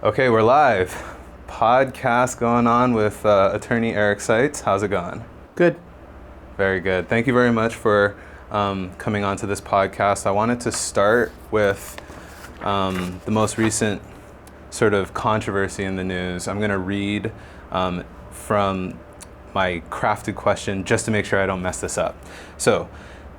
Okay, we're live. Podcast going on with attorney Eric Seitz. How's it going? Good. Very good. Thank you very much for coming on to this podcast. I wanted to start with the most recent sort of controversy in the news. I'm going to read from my crafted question just to make sure I don't mess this up. So,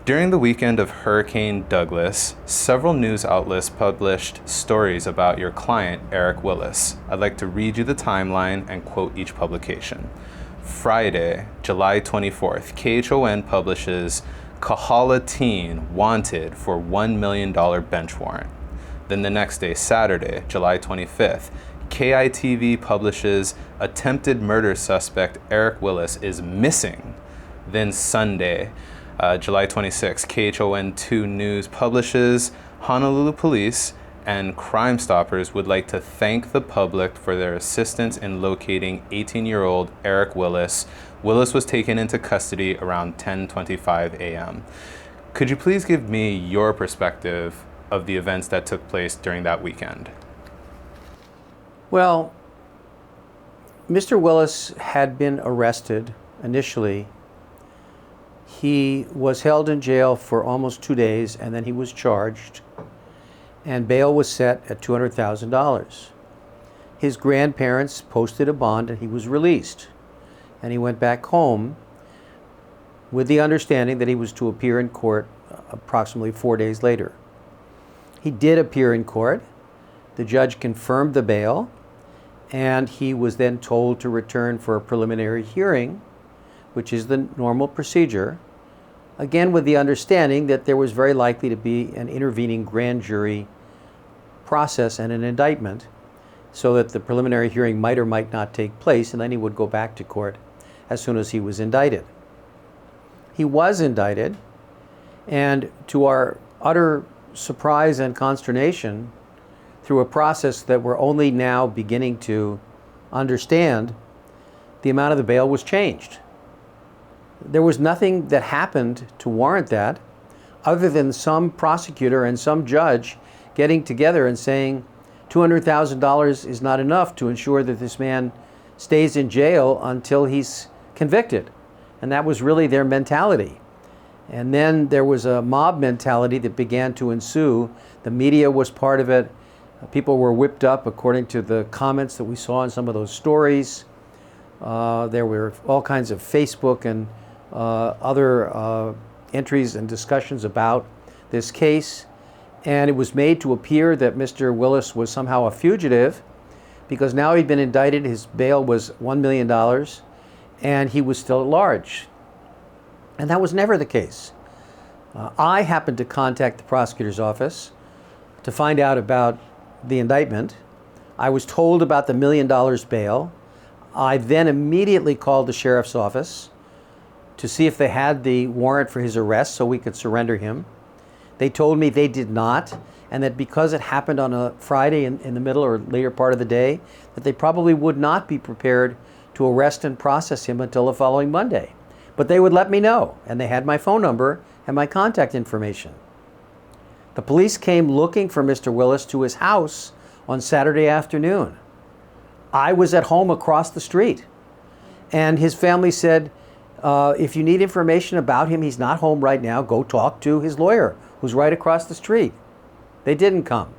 during the weekend of Hurricane Douglas, several news outlets published stories about your client, Erik Willis. I'd like to read you the timeline and quote each publication. Friday, July 24th, KHON publishes Kahala teen wanted for $1 million bench warrant. Then the next day, Saturday, July 25th, KITV publishes attempted murder suspect Erik Willis is missing. Then Sunday, July 26, KHON2 News publishes Honolulu Police and Crime Stoppers would like to thank the public for their assistance in locating 18-year-old Erik Willis. Willis was taken into custody around 10:25 a.m. Could you please give me your perspective of the events that took place during that weekend? Well, Mr. Willis had been arrested initially. He was held in jail for almost 2 days, and then he was charged, and bail was set at $200,000. His grandparents posted a bond, and he was released. And he went back home with the understanding that he was to appear in court approximately 4 days later. He did appear in court. The judge confirmed the bail, and he was then told to return for a preliminary hearing, which is the normal procedure, again with the understanding that there was very likely to be an intervening grand jury process and an indictment, so that the preliminary hearing might or might not take place, and then he would go back to court as soon as he was indicted. He was indicted, and to our utter surprise and consternation, through a process that we're only now beginning to understand, the amount of the bail was changed. There was nothing that happened to warrant that, other than some prosecutor and some judge getting together and saying $200,000 is not enough to ensure that this man stays in jail until he's convicted. And that was really their mentality. And then there was a mob mentality that began to ensue. The media was part of it. People were whipped up according to the comments that we saw in some of those stories. There were all kinds of Facebook and other entries and discussions about this case. And it was made to appear that Mr. Willis was somehow a fugitive because now he'd been indicted, his bail was $1 million, and he was still at large. And that was never the case. I happened to contact the prosecutor's office to find out about the indictment. I was told about the $1 million bail. I then immediately called the sheriff's office to see if they had the warrant for his arrest so we could surrender him. They told me they did not, and that because it happened on a Friday in the middle or later part of the day, that they probably would not be prepared to arrest and process him until the following Monday. But they would let me know, and they had my phone number and my contact information. The police came looking for Mr. Willis to his house on Saturday afternoon. I was at home across the street, and his family said, if you need information about him, he's not home right now, go talk to his lawyer, who's right across the street. They didn't come.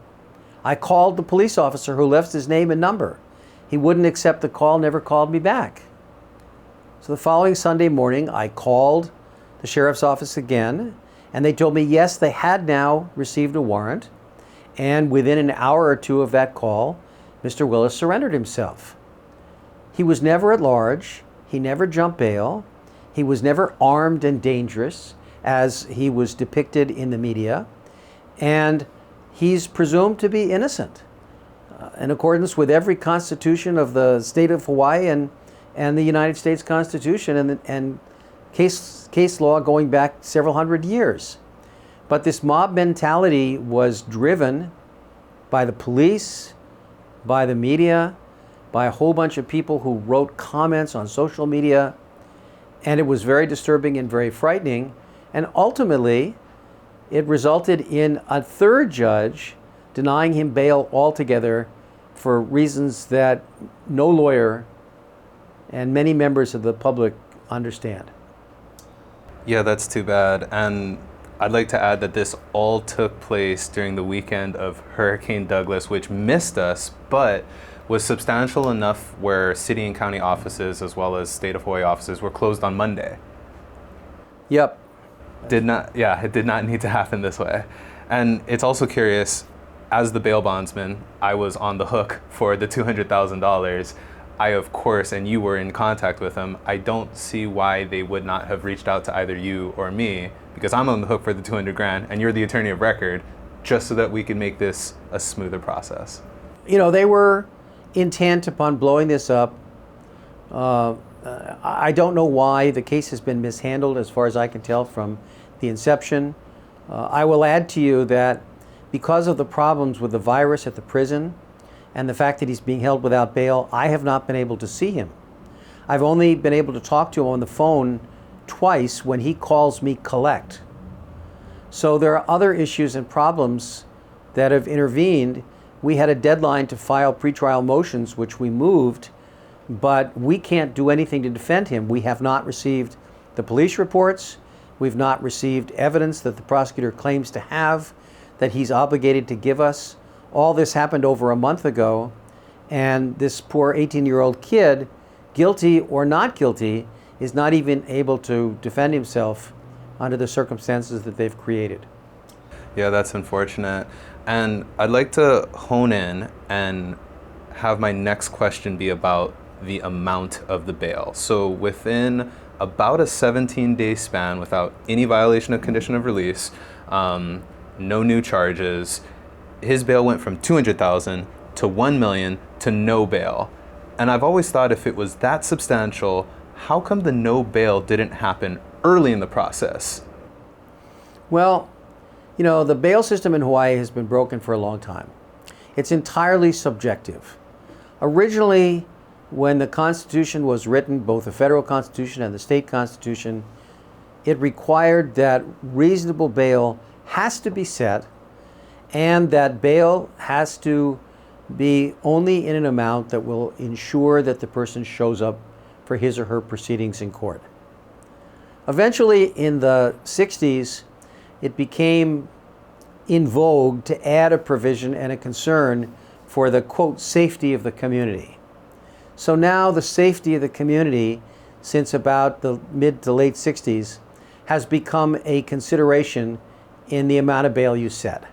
I called the police officer who left his name and number. He wouldn't accept the call, never called me back. So the following Sunday morning, I called the sheriff's office again, and they told me, yes, they had now received a warrant, and within an hour or two of that call, Mr. Willis surrendered himself. He was never at large. He never jumped bail. He was never armed and dangerous, as he was depicted in the media, and he's presumed to be innocent in accordance with every constitution of the state of Hawaii and the United States Constitution and case law going back several hundred years. But this mob mentality was driven by the police, by the media, by a whole bunch of people who wrote comments on social media, and it was very disturbing and very frightening. And ultimately, it resulted in a third judge denying him bail altogether for reasons that no lawyer and many members of the public understand. Yeah, that's too bad. And I'd like to add that this all took place during the weekend of Hurricane Douglas, which missed us, but was substantial enough where city and county offices, as well as state of Hawaii offices, were closed on Monday. Yep. It did not need to happen this way. And it's also curious, as the bail bondsman, I was on the hook for the $200,000. I, of course, and you were in contact with them. I don't see why they would not have reached out to either you or me, because I'm on the hook for the 200 grand and you're the attorney of record, just so that we can make this a smoother process. You know, they were intent upon blowing this up. I don't know why the case has been mishandled, as far as I can tell from the inception. I will add to you that because of the problems with the virus at the prison and the fact that he's being held without bail, I have not been able to see him. I've only been able to talk to him on the phone twice when he calls me collect. So there are other issues and problems that have intervened. We had a deadline to file pretrial motions, which we moved, but we can't do anything to defend him. We have not received the police reports. We've not received evidence that the prosecutor claims to have, that he's obligated to give us. All this happened over a month ago, and this poor 18-year-old kid, guilty or not guilty, is not even able to defend himself under the circumstances that they've created. Yeah, that's unfortunate. And I'd like to hone in and have my next question be about the amount of the bail. So within about a 17-day span, without any violation of condition of release, no new charges, his bail went from $200,000 to $1 million to no bail. And I've always thought, if it was that substantial, how come the no bail didn't happen early in the process? Well, you know, the bail system in Hawaii has been broken for a long time. It's entirely subjective. Originally, when the Constitution was written, both the federal Constitution and the state Constitution, it required that reasonable bail has to be set, and that bail has to be only in an amount that will ensure that the person shows up for his or her proceedings in court. Eventually, in the 60s, it became in vogue to add a provision and a concern for the, quote, safety of the community. So now the safety of the community, since about the mid to late 60s, has become a consideration in the amount of bail you set.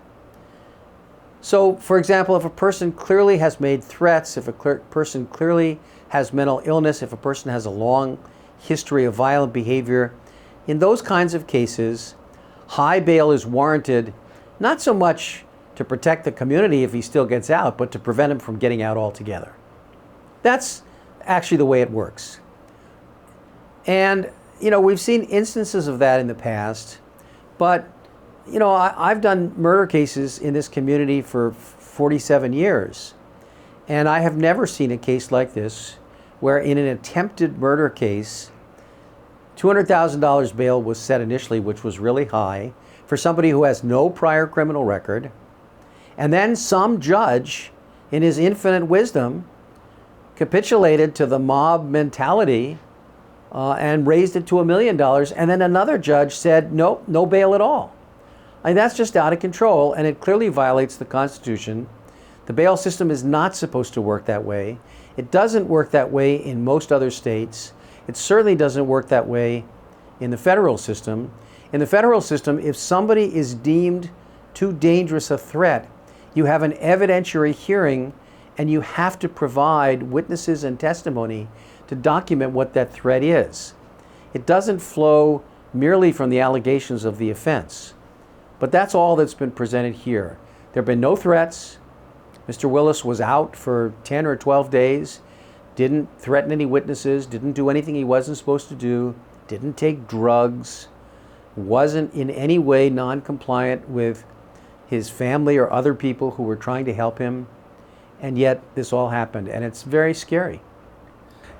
So, for example, if a person clearly has made threats, if a person clearly has mental illness, if a person has a long history of violent behavior, in those kinds of cases, high bail is warranted, not so much to protect the community if he still gets out, but to prevent him from getting out altogether. That's actually the way it works. And, you know, we've seen instances of that in the past, but, you know, I've done murder cases in this community for 47 years, and I have never seen a case like this where in an attempted murder case, $200,000 bail was set initially, which was really high, for somebody who has no prior criminal record, and then some judge, in his infinite wisdom, capitulated to the mob mentality and raised it to $1 million, and then another judge said, nope, no bail at all. I mean, that's just out of control, and it clearly violates the Constitution. The bail system is not supposed to work that way. It doesn't work that way in most other states. It certainly doesn't work that way in the federal system. In the federal system, if somebody is deemed too dangerous a threat, you have an evidentiary hearing, and you have to provide witnesses and testimony to document what that threat is. It doesn't flow merely from the allegations of the offense. But that's all that's been presented here. There have been no threats. Mr. Willis was out for 10 or 12 days, didn't threaten any witnesses, didn't do anything he wasn't supposed to do, didn't take drugs, wasn't in any way non-compliant with his family or other people who were trying to help him. And yet this all happened, and it's very scary.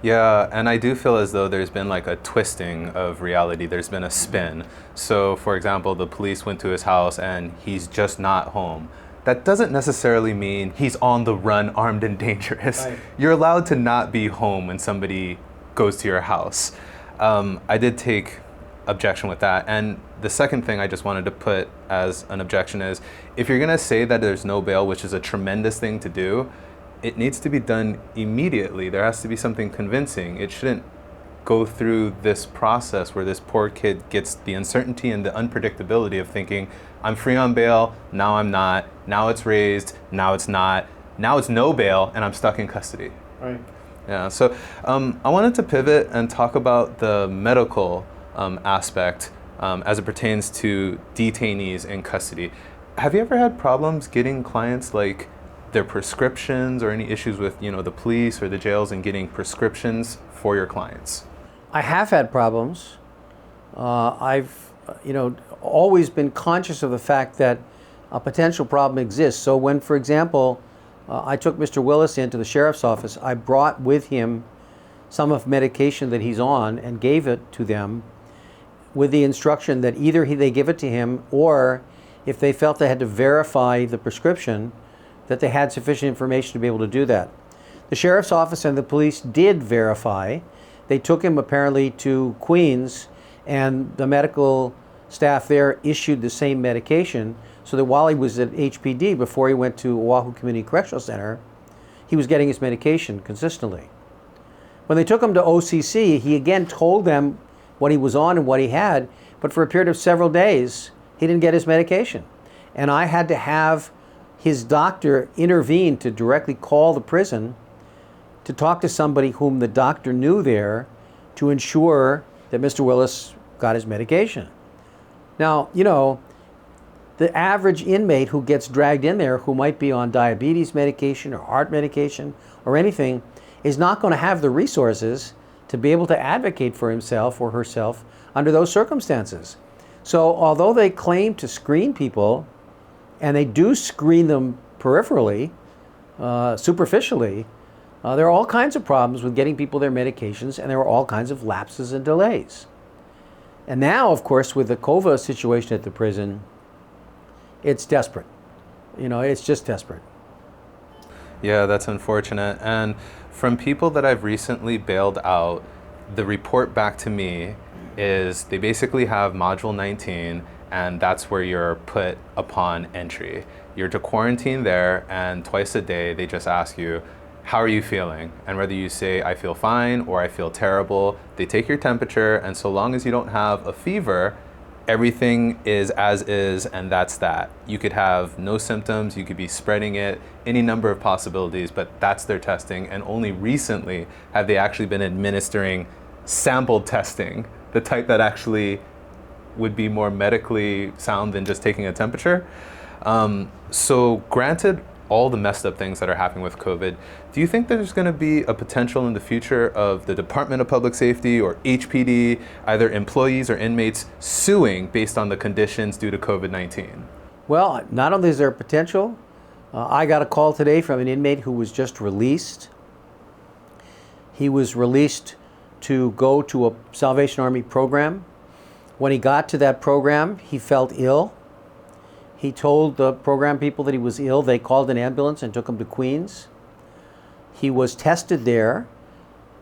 Yeah, and I do feel as though there's been like a twisting of reality. There's been a spin. So, for example, the police went to his house and he's just not home. that doesn't necessarily mean he's on the run, armed and dangerous. Right. You're allowed to not be home when somebody goes to your house. I did take objection with that. And the second thing I just wanted to put as an objection is, if you're gonna say that there's no bail, which is a tremendous thing to do, it needs to be done immediately. There has to be something convincing. It shouldn't go through this process where this poor kid gets the uncertainty and the unpredictability of thinking, I'm free on bail, now I'm not, now it's raised, now it's not, now it's no bail, and I'm stuck in custody. Right. Yeah, so I wanted to pivot and talk about the medical aspect as it pertains to detainees in custody. Have you ever had problems getting clients like their prescriptions, or any issues with the police or the jails in getting prescriptions for your clients? I have had problems. I've always been conscious of the fact that a potential problem exists. So when, for example, I took Mr. Willis into the sheriff's office, I brought with him some of medication that he's on and gave it to them with the instruction that either they give it to him, or if they felt they had to verify the prescription, that they had sufficient information to be able to do that. The sheriff's office and the police did verify. They took him apparently to Queens, and the medical staff there issued the same medication, so that while he was at HPD, before he went to Oahu Community Correctional Center, he was getting his medication consistently. When they took him to OCC, he again told them what he was on and what he had, but for a period of several days, he didn't get his medication. And I had to have his doctor intervene to directly call the prison to talk to somebody whom the doctor knew there to ensure that Mr. Willis got his medication. Now, the average inmate who gets dragged in there, who might be on diabetes medication or heart medication or anything, is not going to have the resources to be able to advocate for himself or herself under those circumstances. So although they claim to screen people, and they do screen them peripherally, superficially, there are all kinds of problems with getting people their medications, and there are all kinds of lapses and delays. And now, of course, with the COVA situation at the prison, it's desperate. It's just desperate. Yeah, that's unfortunate. And from people that I've recently bailed out, the report back to me is they basically have Module 19, and that's where you're put upon entry. You're to quarantine there, and twice a day they just ask you, how are you feeling? And whether you say, I feel fine or I feel terrible, they take your temperature, and so long as you don't have a fever, everything is as is, and that's that. You could have no symptoms, you could be spreading it, any number of possibilities, but that's their testing. And only recently have they actually been administering sample testing, the type that actually would be more medically sound than just taking a temperature. So granted all the messed up things that are happening with COVID, do you think there's going to be a potential in the future of the Department of Public Safety or HPD, either employees or inmates, suing based on the conditions due to COVID-19? Well, not only is there potential, I got a call today from an inmate who was just released. He was released to go to a Salvation Army program. When he got to that program, he felt ill. He told the program people that he was ill. They called an ambulance and took him to Queens. He was tested there,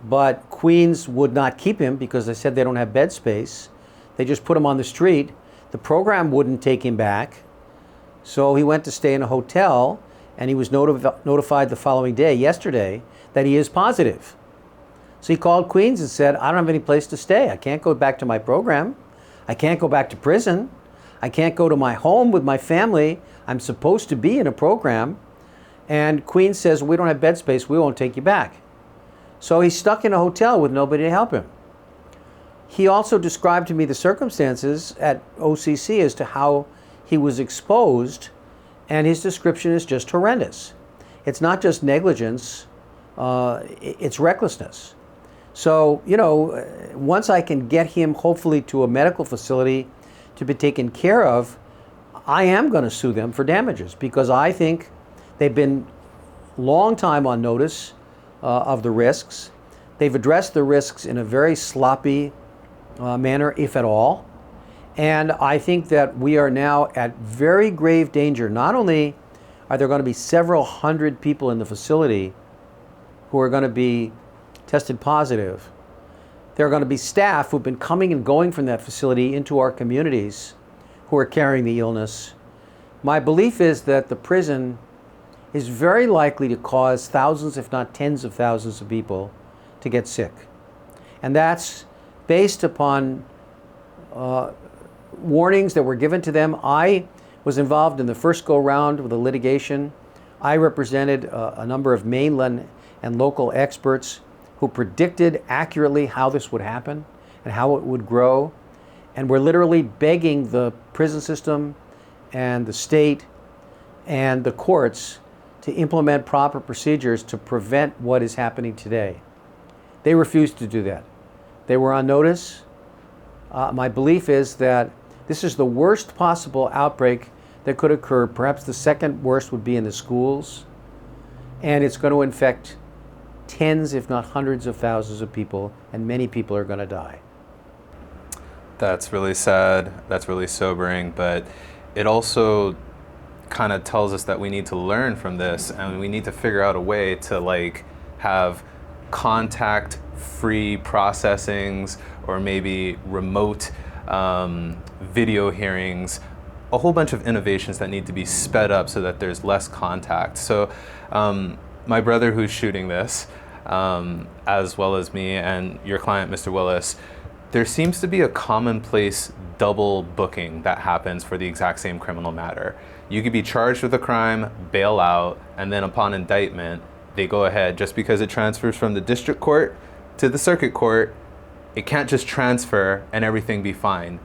but Queens would not keep him because they said they don't have bed space. They just put him on the street. The program wouldn't take him back. So he went to stay in a hotel, and he was notified the following day, yesterday, that he is positive. So he called Queens and said, I don't have any place to stay. I can't go back to my program. I can't go back to prison. I can't go to my home with my family. I'm supposed to be in a program. And Queens says, we don't have bed space. We won't take you back. So he's stuck in a hotel with nobody to help him. He also described to me the circumstances at OCC as to how he was exposed, and his description is just horrendous. It's not just negligence, it's recklessness. So, once I can get him hopefully to a medical facility to be taken care of, I am going to sue them for damages, because I think they've been long time on notice of the risks. They've addressed the risks in a very sloppy manner, if at all. And I think that we are now at very grave danger, not only are there going to be several hundred people in the facility who are going to be tested positive. There are going to be staff who've been coming and going from that facility into our communities who are carrying the illness. My belief is that the prison is very likely to cause thousands, if not tens of thousands of people to get sick. And that's based upon warnings that were given to them. I was involved in the first go-round with the litigation. I represented a number of mainland and local experts who predicted accurately how this would happen and how it would grow. And we're literally begging the prison system and the state and the courts to implement proper procedures to prevent what is happening today. They refused to do that. They were on notice. My belief is that this is the worst possible outbreak that could occur. Perhaps the second worst would be in the schools. And it's going to infect tens, if not hundreds of thousands of people, and many people are going to die. That's really sad. That's really sobering. But it also kind of tells us that we need to learn from this, and we need to figure out a way to have contact-free processings, or maybe remote video hearings, a whole bunch of innovations that need to be sped up so that there's less contact. So my brother who's shooting this, as well as me and your client, Mr. Willis, there seems to be a commonplace double booking that happens for the exact same criminal matter. You could be charged with a crime, bail out, and then upon indictment, they go ahead. Just because it transfers from the district court to the circuit court, it can't just transfer and everything be fine.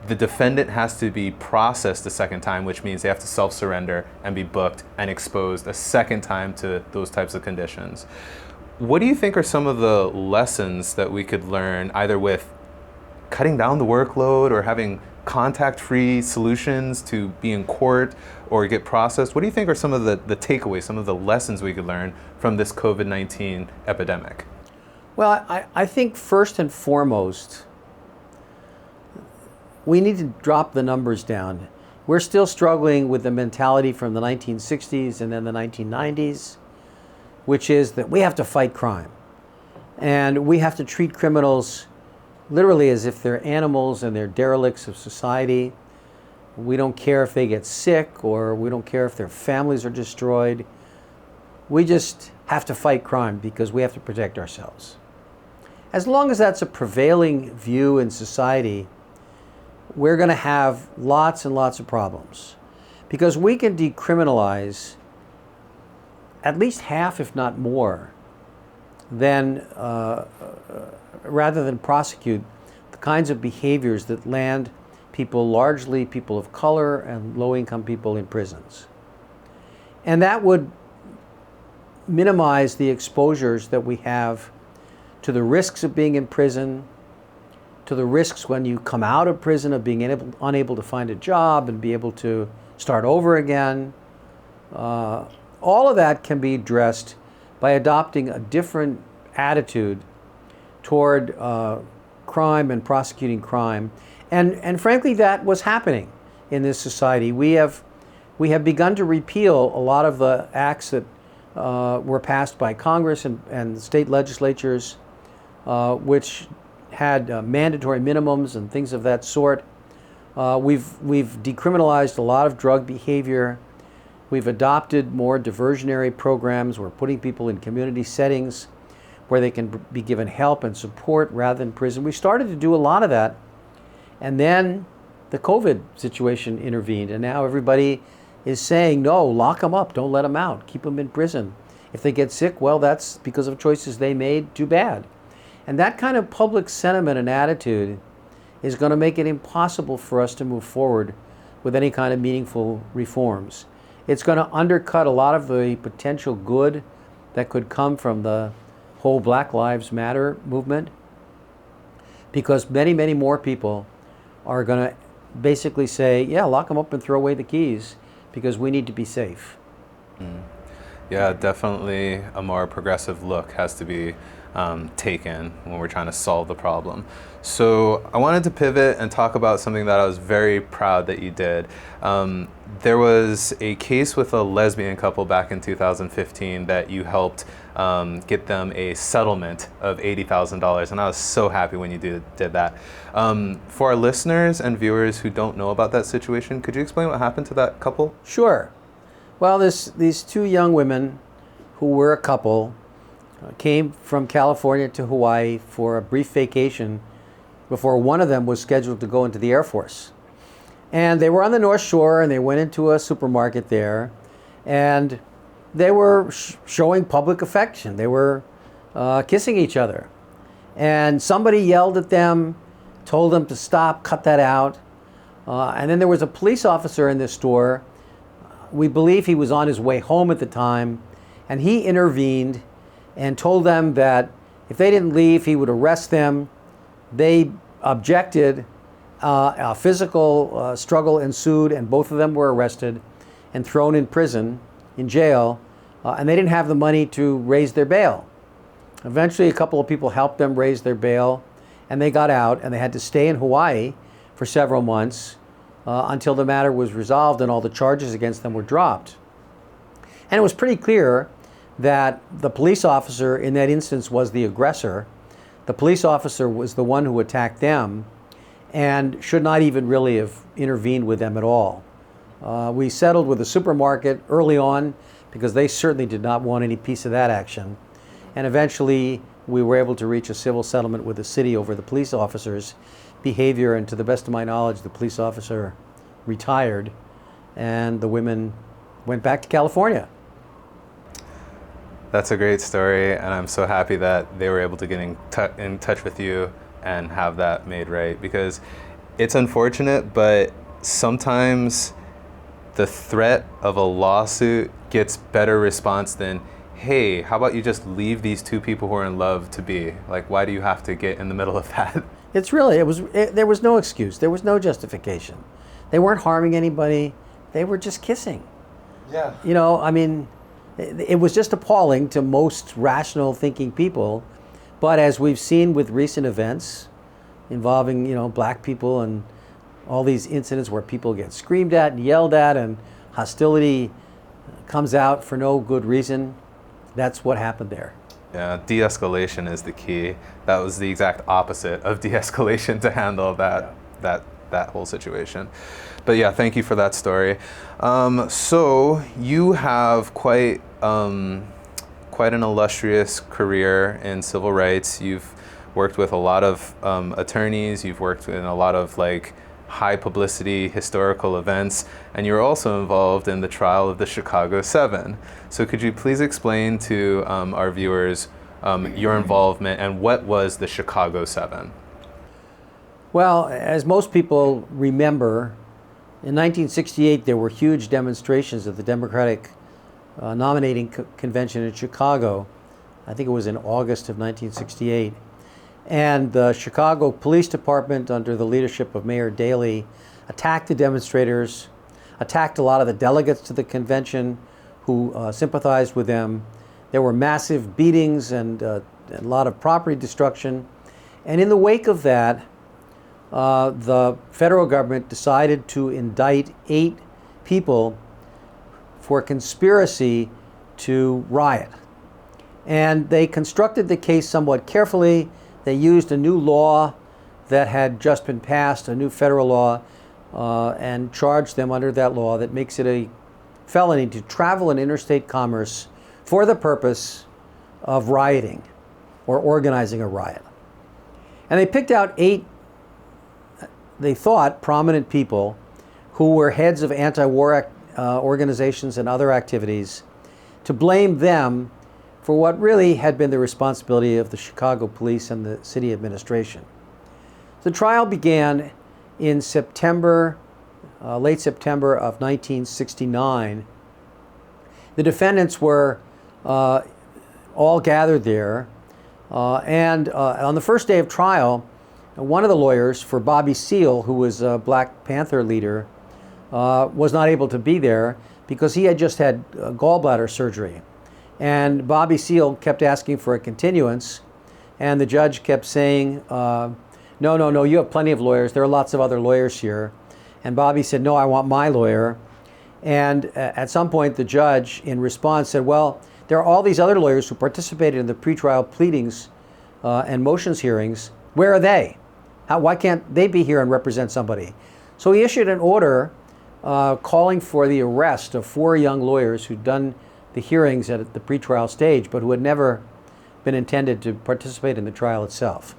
The defendant has to be processed a second time, which means they have to self-surrender and be booked and exposed a second time to those types of conditions. What do you think are some of the lessons that we could learn, either with cutting down the workload or having contact-free solutions to be in court or get processed? What do you think are some of the takeaways, some of the lessons we could learn from this COVID-19 epidemic? Well, I think first and foremost, we need to drop the numbers down. We're still struggling with the mentality from the 1960s and then the 1990s, which is that we have to fight crime. And we have to treat criminals literally as if they're animals and they're derelicts of society. We don't care if they get sick, or we don't care if their families are destroyed. We just have to fight crime because we have to protect ourselves. As long as that's a prevailing view in society, we're going to have lots and lots of problems, because we can decriminalize at least half, if not more, than rather than prosecute the kinds of behaviors that land people, largely people of color and low-income people, in prisons. And that would minimize the exposures that we have to the risks of being in prison, to the risks when you come out of prison of being unable to find a job and be able to start over again. All of that can be addressed by adopting a different attitude toward crime and prosecuting crime. And frankly, that was happening in this society. We have begun to repeal a lot of the acts that were passed by Congress and state legislatures, which had mandatory minimums and things of that sort. We've decriminalized a lot of drug behavior. We've adopted more diversionary programs. We're putting people in community settings where they can be given help and support rather than prison. We started to do a lot of that, and then the COVID situation intervened, and now everybody is saying, no, lock them up, don't let them out, keep them in prison. If they get sick, well, that's because of choices they made, too bad. And that kind of public sentiment and attitude is going to make it impossible for us to move forward with any kind of meaningful reforms. It's going to undercut a lot of the potential good that could come from the whole Black Lives Matter movement, because many, many more people are going to basically say, yeah, lock them up and throw away the keys because we need to be safe. Yeah, definitely a more progressive look has to be taken when we're trying to solve the problem. So I wanted to pivot and talk about something that I was very proud that you did. There was a case with a lesbian couple back in 2015 that you helped get them a settlement of $80,000, and I was so happy when you did that. For our listeners and viewers who don't know about that situation, could you explain what happened to that couple? Sure. Well, these two young women who were a couple came from California to Hawaii for a brief vacation before one of them was scheduled to go into the Air Force. And they were on the North Shore, and they went into a supermarket there, and they were showing public affection. They were kissing each other. And somebody yelled at them, told them to stop, cut that out. And then there was a police officer in this store. We believe he was on his way home at the time, and he intervened and told them that if they didn't leave, he would arrest them. They objected. A physical struggle ensued, and both of them were arrested and thrown in prison, in jail, and they didn't have the money to raise their bail. Eventually, a couple of people helped them raise their bail, and they got out, and they had to stay in Hawaii for several months until the matter was resolved and all the charges against them were dropped. And it was pretty clear that the police officer in that instance was the aggressor. The police officer was the one who attacked them and should not even really have intervened with them at all. We settled with the supermarket early on because they certainly did not want any piece of that action. And eventually we were able to reach a civil settlement with the city over the police officer's behavior, and to the best of my knowledge, the police officer retired and the women went back to California. That's a great story, and I'm so happy that they were able to get in touch with you and have that made right, because it's unfortunate, but sometimes the threat of a lawsuit gets better response than, hey, how about you just leave these two people who are in love to be? Like, why do you have to get in the middle of that? There was no excuse. There was no justification. They weren't harming anybody. They were just kissing. Yeah. You know, I mean, it was just appalling to most rational thinking people. But as we've seen with recent events involving, black people and all these incidents where people get screamed at and yelled at and hostility comes out for no good reason, that's what happened there. Yeah, de-escalation is the key. That was the exact opposite of de-escalation to handle that whole situation. But yeah, thank you for that story. So you have quite an illustrious career in civil rights. You've worked with a lot of attorneys. You've worked in a lot of high publicity historical events, and you're also involved in the trial of the Chicago 7. So could you please explain to our viewers your involvement and what was the Chicago 7? Well, as most people remember, in 1968 there were huge demonstrations at the Democratic nominating convention in Chicago. I think it was in August of 1968. And the Chicago Police Department, under the leadership of Mayor Daley, attacked the demonstrators, attacked a lot of the delegates to the convention who sympathized with them. There were massive beatings and a lot of property destruction. And in the wake of that, the federal government decided to indict 8 people for conspiracy to riot. And they constructed the case somewhat carefully. They used a new law that had just been passed, a new federal law, and charged them under that law that makes it a felony to travel in interstate commerce for the purpose of rioting or organizing a riot. And they picked out 8, they thought, prominent people who were heads of anti-war organizations and other activities to blame them for what really had been the responsibility of the Chicago police and the city administration. The trial began in September, late September of 1969. The defendants were all gathered there, and on the first day of trial, one of the lawyers for Bobby Seale, who was a Black Panther leader, was not able to be there because he had just had gallbladder surgery. And Bobby Seale kept asking for a continuance, and the judge kept saying, no, you have plenty of lawyers. There are lots of other lawyers here. And Bobby said, no, I want my lawyer. And at some point, the judge, in response, said, well, there are all these other lawyers who participated in the pretrial pleadings and motions hearings. Where are they? Why can't they be here and represent somebody? So he issued an order calling for the arrest of 4 young lawyers who'd done the hearings at the pretrial stage, but who had never been intended to participate in the trial itself.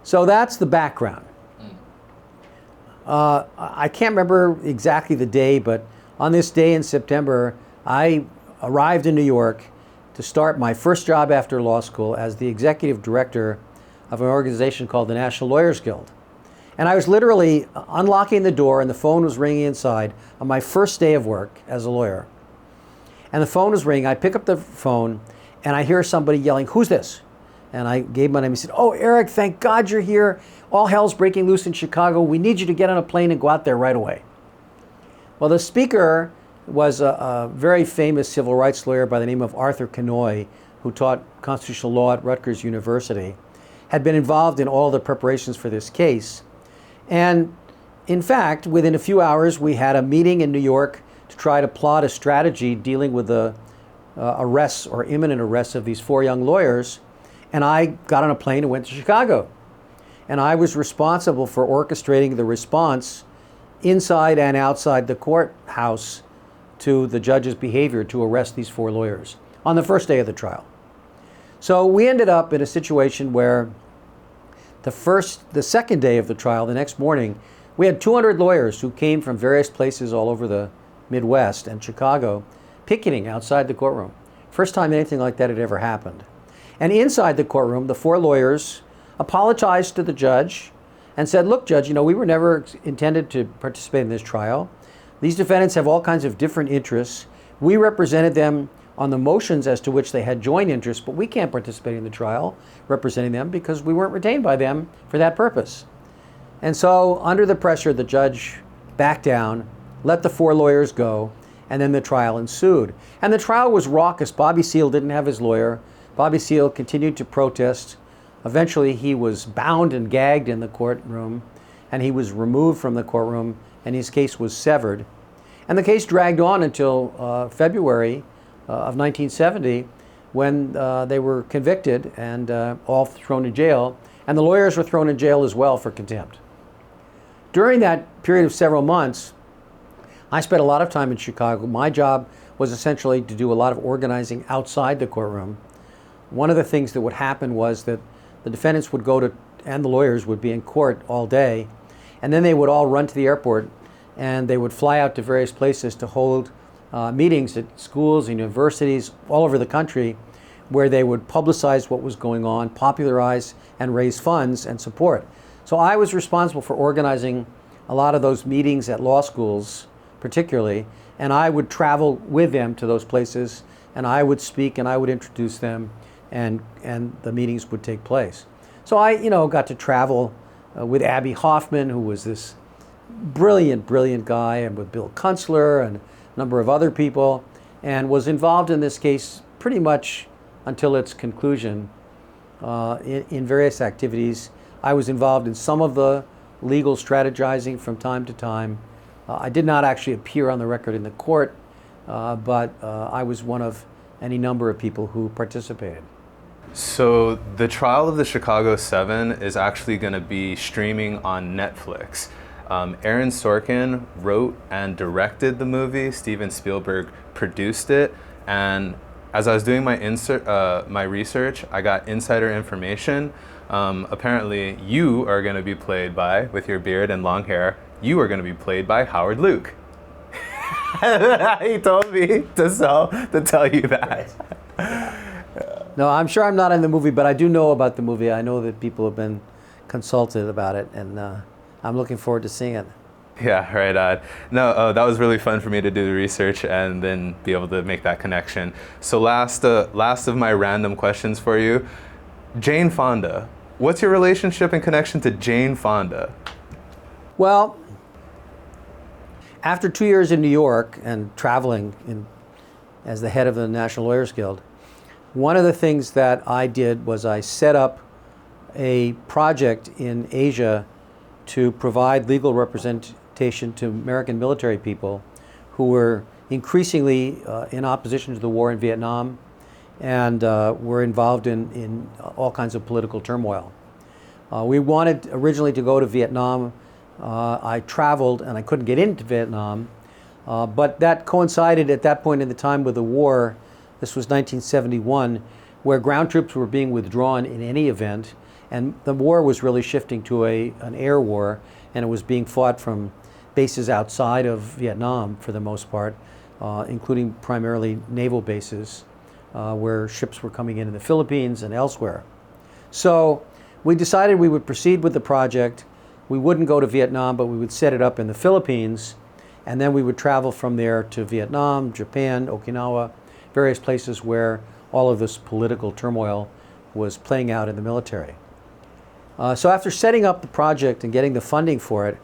So that's the background. I can't remember exactly the day, but on this day in September, I arrived in New York to start my first job after law school as the executive director of an organization called the National Lawyers Guild. And I was literally unlocking the door and the phone was ringing inside on my first day of work as a lawyer. And the phone was ringing. I pick up the phone and I hear somebody yelling, "Who's this?" And I gave my name. He said, "Oh, Eric, thank God you're here. All hell's breaking loose in Chicago. We need you to get on a plane and go out there right away." Well, the speaker was a very famous civil rights lawyer by the name of Arthur Kanoy, who taught constitutional law at Rutgers University, had been involved in all the preparations for this case. And in fact, within a few hours, we had a meeting in New York to try to plot a strategy dealing with the arrests or imminent arrests of these 4 young lawyers. And I got on a plane and went to Chicago. And I was responsible for orchestrating the response inside and outside the courthouse to the judge's behavior to arrest these 4 lawyers on the first day of the trial. So we ended up in a situation where the second day of the trial, the next morning, we had 200 lawyers who came from various places all over the Midwest and Chicago picketing outside the courtroom. First time anything like that had ever happened. And inside the courtroom, the 4 lawyers apologized to the judge and said, "Look, Judge, we were never intended to participate in this trial. These defendants have all kinds of different interests. We represented them on the motions as to which they had joint interests, but we can't participate in the trial representing them because we weren't retained by them for that purpose." And so under the pressure, the judge backed down, let the 4 lawyers go, and then the trial ensued. And the trial was raucous. Bobby Seale didn't have his lawyer. Bobby Seale continued to protest. Eventually, he was bound and gagged in the courtroom, and he was removed from the courtroom, and his case was severed. And the case dragged on until February of 1970, when they were convicted and all thrown in jail, and the lawyers were thrown in jail as well for contempt. During that period of several months, I spent a lot of time in Chicago. My job was essentially to do a lot of organizing outside the courtroom. One of the things that would happen was that the defendants would go to, and the lawyers would be in court all day, and then they would all run to the airport and they would fly out to various places to hold meetings at schools and universities all over the country where they would publicize what was going on, popularize and raise funds and support. So I was responsible for organizing a lot of those meetings at law schools particularly, and I would travel with them to those places and I would speak and I would introduce them, and the meetings would take place. So I got to travel with Abby Hoffman, who was this brilliant guy, and with Bill Kunstler and a number of other people, and was involved in this case pretty much until its conclusion in various activities. I was involved in some of the legal strategizing from time to time. I did not actually appear on the record in the court, but I was one of any number of people who participated. So the trial of the Chicago 7 is actually going to be streaming on Netflix. Aaron Sorkin wrote and directed the movie. Steven Spielberg produced it. And as I was doing my research, I got insider information. Apparently, you are going to be played by, with your beard and long hair, you are going to be played by Howard Luke. He told me to tell you that. No, I'm sure I'm not in the movie, but I do know about the movie. I know that people have been consulted about it, and I'm looking forward to seeing it. Yeah, right. No, that was really fun for me to do the research and then be able to make that connection. So last of my random questions for you. Jane Fonda. What's your relationship and connection to Jane Fonda? Well, after 2 years in New York and traveling as the head of the National Lawyers Guild. One of the things that I did was I set up a project in Asia to provide legal representation to American military people who were increasingly in opposition to the war in Vietnam and were involved in all kinds of political turmoil. We wanted originally to go to Vietnam. I traveled and I couldn't get into Vietnam, but that coincided at that point in the time with the war. This was 1971, where ground troops were being withdrawn in any event, and the war was really shifting to an air war, and it was being fought from bases outside of Vietnam for the most part, including primarily naval bases, where ships were coming in the Philippines and elsewhere. So we decided we would proceed with the project. We wouldn't go to Vietnam, but we would set it up in the Philippines, and then we would travel from there to Vietnam, Japan, Okinawa, various places where all of this political turmoil was playing out in the military. So after setting up the project and getting the funding for it,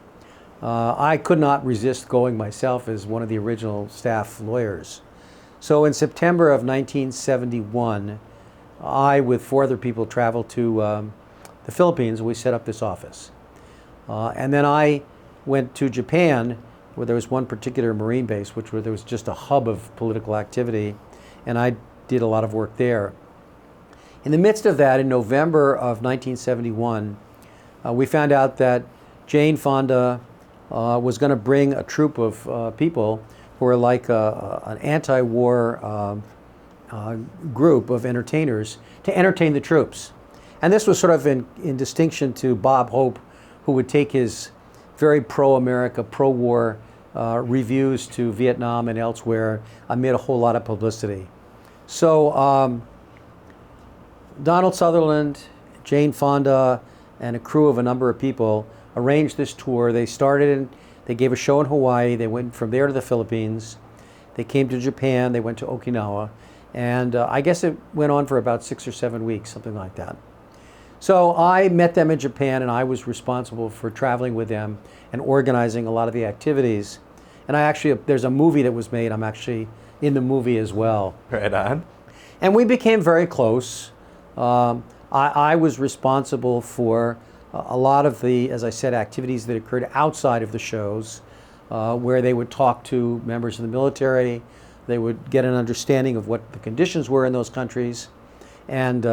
I could not resist going myself as one of the original staff lawyers. So in September of 1971, I, with 4 other people, traveled to the Philippines, and we set up this office. And then I went to Japan, where there was one particular Marine base, where there was just a hub of political activity, and I did a lot of work there. In the midst of that, in November of 1971, we found out that Jane Fonda was going to bring a troupe of people who were like an anti-war group of entertainers to entertain the troops. And this was sort of in distinction to Bob Hope, who would take his very pro-America, pro-war reviews to Vietnam and elsewhere amid a whole lot of publicity. So Donald Sutherland, Jane Fonda, and a crew of a number of people arranged this tour. They they gave a show in Hawaii. They went from there to the Philippines. They came to Japan. They went to Okinawa. And I guess it went on for about 6 or 7 weeks, something like that. So I met them in Japan, and I was responsible for traveling with them and organizing a lot of the activities. And there's a movie that was made. I'm actually in the movie as well. Right on. And we became very close. I was responsible for a lot of the, as I said, activities that occurred outside of the shows, where they would talk to members of the military. They would get an understanding of what the conditions were in those countries. And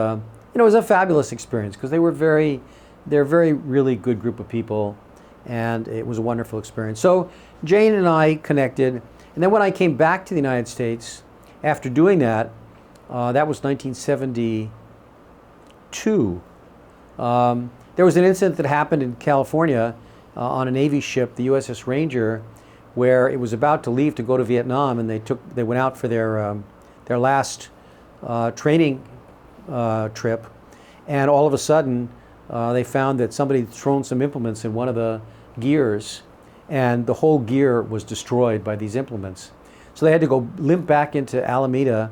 it was a fabulous experience because they're a very really good group of people, and it was a wonderful experience. So Jane and I connected, and then when I came back to the United States after doing that, that was 1972. There was an incident that happened in California on a Navy ship, the USS Ranger, where it was about to leave to go to Vietnam, and they went out for their last training trip, and all of a sudden they found that somebody had thrown some implements in one of the gears, and the whole gear was destroyed by these implements. So they had to go limp back into Alameda,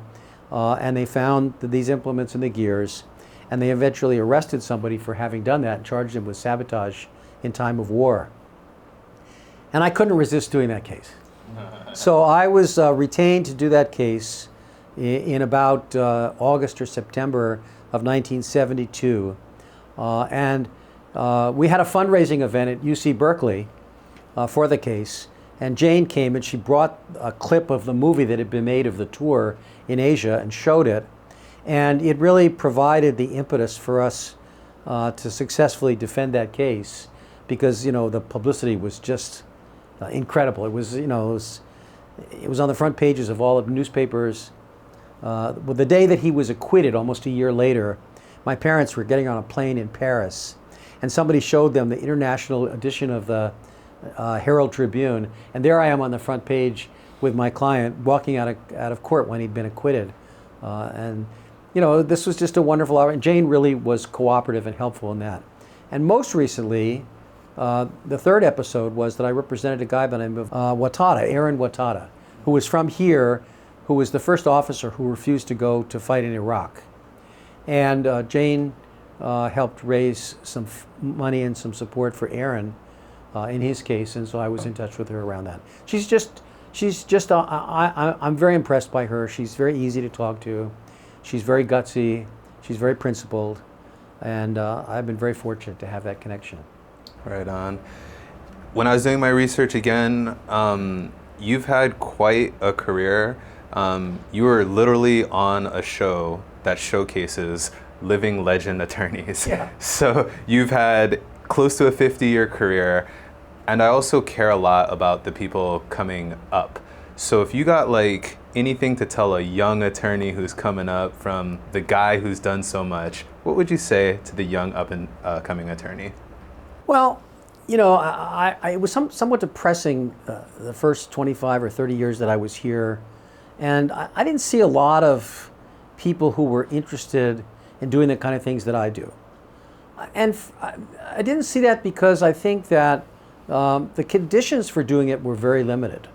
and they found these implements in the gears, and they eventually arrested somebody for having done that and charged him with sabotage in time of war. And I couldn't resist doing that case. So I was retained to do that case in about August or September of 1972. And we had a fundraising event at UC Berkeley for the case. And Jane came and she brought a clip of the movie that had been made of the tour in Asia and showed it. And it really provided the impetus for us to successfully defend that case because, the publicity was just incredible. It was, it was on the front pages of all of the newspapers. Well, the day that he was acquitted, almost a year later, my parents were getting on a plane in Paris, and somebody showed them the international edition of the Herald Tribune, and there I am on the front page with my client walking out of court when he'd been acquitted. And this was just a wonderful hour, and Jane really was cooperative and helpful in that. And most recently, the third episode was that I represented a guy by the name of Aaron Watada, who was from here, who was the first officer who refused to go to fight in Iraq. And Jane helped raise some money and some support for Aaron in his case, and so I was in touch with her around that. She's just She's just, I'm very impressed by her. She's very easy to talk to. She's very gutsy. She's very principled. And I've been very fortunate to have that connection. Right on. When I was doing my research again, you've had quite a career. You were literally on a show that showcases living legend attorneys. Yeah. So you've had close to a 50-year career. And I also care a lot about the people coming up. So if you got like anything to tell a young attorney who's coming up from the guy who's done so much, what would you say to the young up and coming attorney? Well, you know, it was somewhat depressing the first 25 or 30 years that I was here. And I didn't see a lot of people who were interested in doing the kind of things that I do. And I didn't see that because I think that the conditions for doing it were very limited.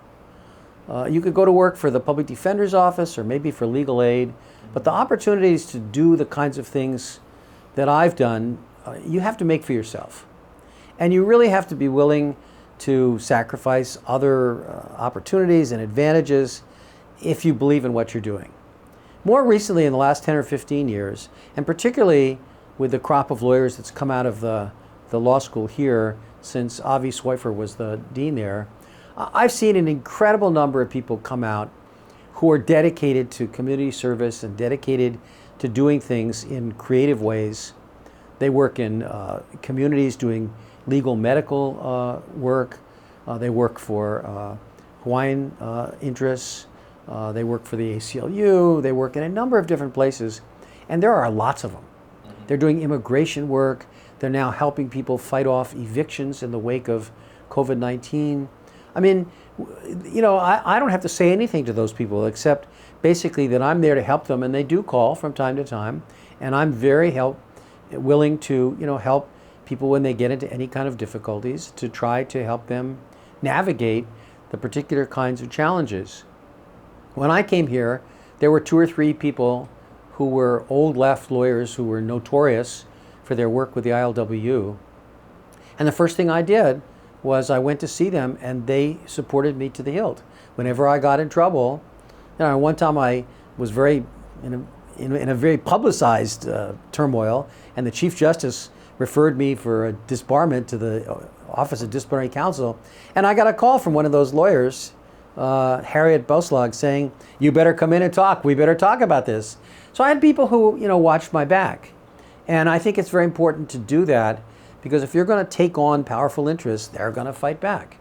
You could go to work for the public defender's office or maybe for legal aid, but the opportunities to do the kinds of things that I've done, you have to make for yourself. And you really have to be willing to sacrifice other opportunities and advantages if you believe in what you're doing. More recently, in the last 10 or 15 years, and particularly with the crop of lawyers that's come out of the law school here since Avi Sweifer was the dean there, I've seen an incredible number of people come out who are dedicated to community service and dedicated to doing things in creative ways. They work in communities doing legal medical work. They work for Hawaiian interests. They work for the ACLU. They work in a number of different places, and there are lots of them. They're doing immigration work. They're now helping people fight off evictions in the wake of COVID-19. I mean, you know, I don't have to say anything to those people except basically that I'm there to help them, and they do call from time to time, and I'm very willing to, you know, help people when they get into any kind of difficulties to try to help them navigate the particular kinds of challenges. When I came here, there were 2 or 3 people who were old left lawyers who were notorious for their work with the ILWU. And the first thing I did was I went to see them, and they supported me to the hilt. Whenever I got in trouble, you know, one time I was in a very publicized turmoil, and the Chief Justice referred me for a disbarment to the Office of Disciplinary Counsel, and I got a call from one of those lawyers, Harriet Boslag, saying, "You better come in and talk. We better talk about this." So I had people who, you know, watched my back. And I think it's very important to do that, because if you're going to take on powerful interests, they're going to fight back.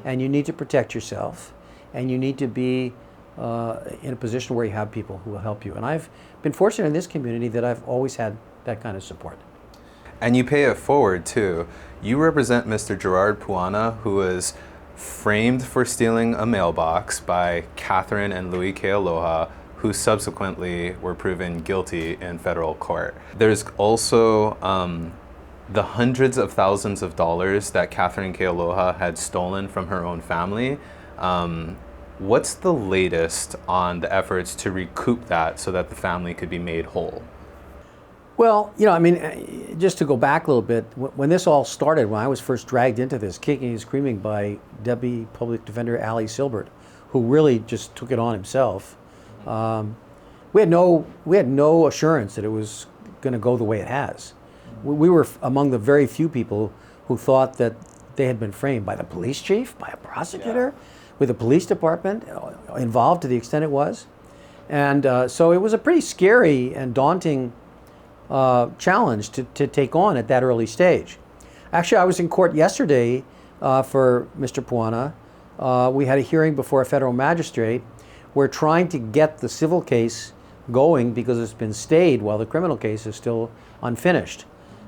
And you need to protect yourself, and you need to be in a position where you have people who will help you. And I've been fortunate in this community that I've always had that kind of support. And you pay it forward too. You represent Mr. Gerard Puana, who was framed for stealing a mailbox by Katherine and Louis Kealoha, who subsequently were proven guilty in federal court. There's also the hundreds of thousands of dollars that Katherine Kealoha had stolen from her own family. What's the latest on the efforts to recoup that so that the family could be made whole? Well, you know, I mean, just to go back a little bit, when this all started, when I was first dragged into this, kicking and screaming by Deputy Public Defender Ali Silbert, who really just took it on himself, we had no assurance that it was going to go the way it has. We were among the very few people who thought that they had been framed by the police chief, by a prosecutor, with the police department involved to the extent it was. And so it was a pretty scary and daunting challenge to take on at that early stage. Actually, I was in court yesterday for Mr. Puana. We had a hearing before a federal magistrate. We're trying to get the civil case going because it's been stayed while the criminal case is still unfinished.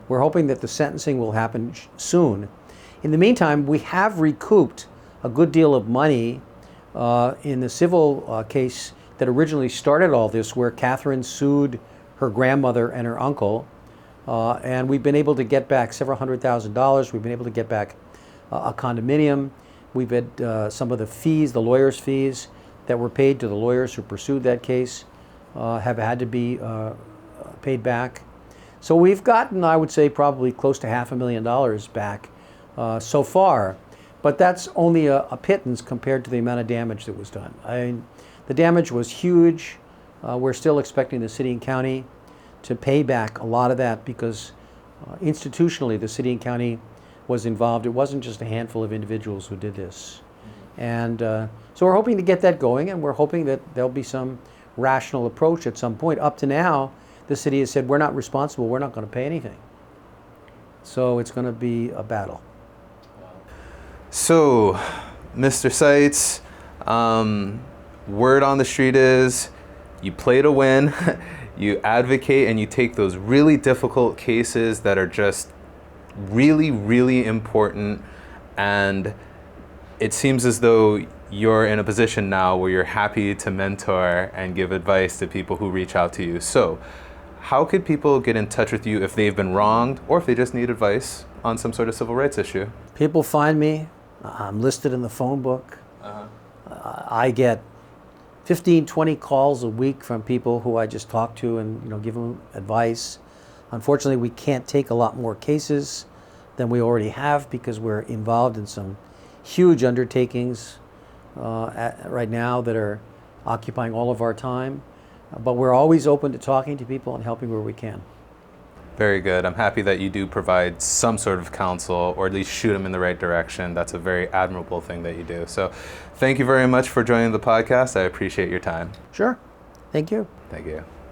We're hoping that the sentencing will happen soon. In the meantime, we have recouped a good deal of money in the civil case that originally started all this, where Katherine sued her grandmother and her uncle, and we've been able to get back several $100,000. We've been able to get back a condominium. We've had some of the fees, the lawyers' fees that were paid to the lawyers who pursued that case have had to be paid back. So we've gotten, I would say, probably close to $500,000 back so far. But that's only a pittance compared to the amount of damage that was done. The damage was huge. We're still expecting the city and county to pay back a lot of that because institutionally the city and county was involved. It wasn't just a handful of individuals who did this. And so we're hoping to get that going, and we're hoping that there'll be some rational approach at some point. Up to now, the city has said, we're not responsible, we're not going to pay anything. So it's going to be a battle. So, Mr. Seitz, word on the street is you play to win, you advocate, and you take those really difficult cases that are just really, really important, and it seems as though you're in a position now where you're happy to mentor and give advice to people who reach out to you. So, how could people get in touch with you if they've been wronged or if they just need advice on some sort of civil rights issue? People find me. I'm listed in the phone book. I get 15, 20 calls a week from people who I just talk to and give them advice. Unfortunately, we can't take a lot more cases than we already have because we're involved in some huge undertakings right now that are occupying all of our time. But we're always open to talking to people and helping where we can. Very good. I'm happy that you do provide some sort of counsel or at least shoot them in the right direction. That's a very admirable thing that you do. So thank you very much for joining the podcast. I appreciate your time. Sure. Thank you. Thank you.